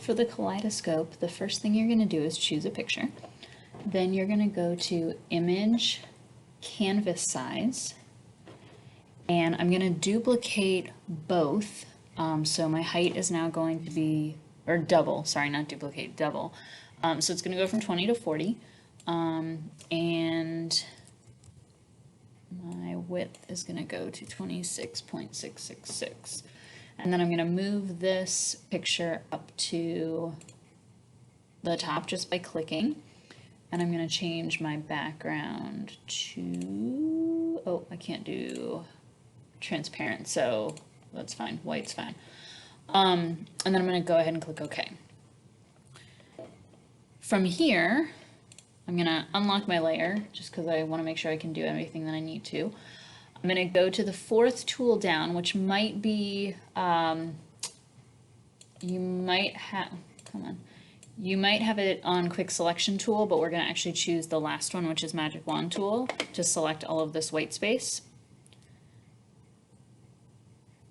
For the kaleidoscope, the first thing you're going to do is choose a picture. Then you're going to go to Image, Canvas Size, and I'm going to duplicate both. So my height is now going to be, or double, sorry, not duplicate, double. So it's going to go from 20 to 40, and my width is going to go to 26.666. And then I'm going to move this picture up to the top just by clicking. And I'm going to change my background to, oh, I can't do transparent, so that's fine. White's fine. And then I'm going to go ahead and click OK. From here, I'm going to unlock my layer just because I want to make sure I can do everything that I need to. I'm going to go to the fourth tool down, which might be, you might have it on quick selection tool, but we're going to actually choose the last one, which is magic wand tool, to select all of this white space.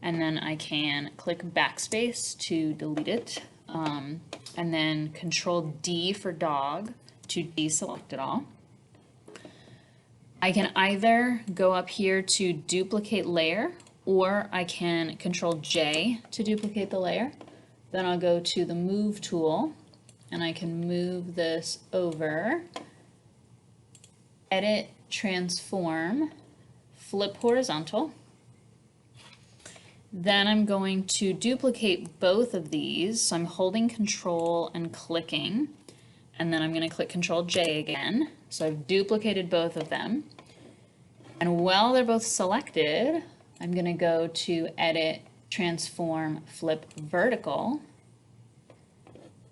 And then I can click backspace to delete it, and then Control D for dog to deselect it all. I can either go up here to duplicate layer, or I can Control J to duplicate the layer. Then I'll go to the move tool and I can move this over, edit, transform, flip horizontal. Then I'm going to duplicate both of these. So I'm holding Control and clicking, and then I'm going to click Control J again. So I've duplicated both of them. And while they're both selected, I'm going to go to Edit, Transform, Flip Vertical.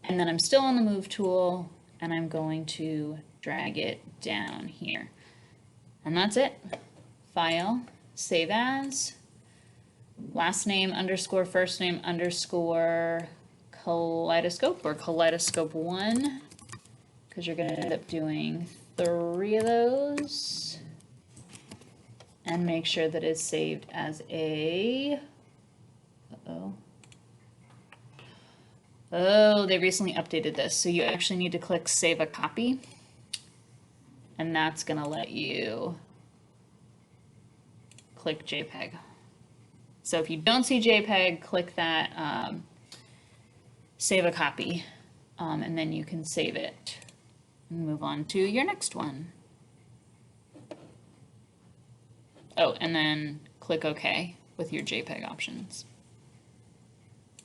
And then I'm still on the Move tool, and I'm going to drag it down here. And that's it. File, Save As, last name underscore first name underscore Kaleidoscope, or Kaleidoscope 1, because you're going to end up doing 3 of those. And make sure that it's saved as a, oh, they recently updated this. So you actually need to click Save a Copy. And that's going to let you click JPEG. So if you don't see JPEG, click that Save a Copy. And then you can save it and move on to your next one. Oh, and then click OK with your JPEG options.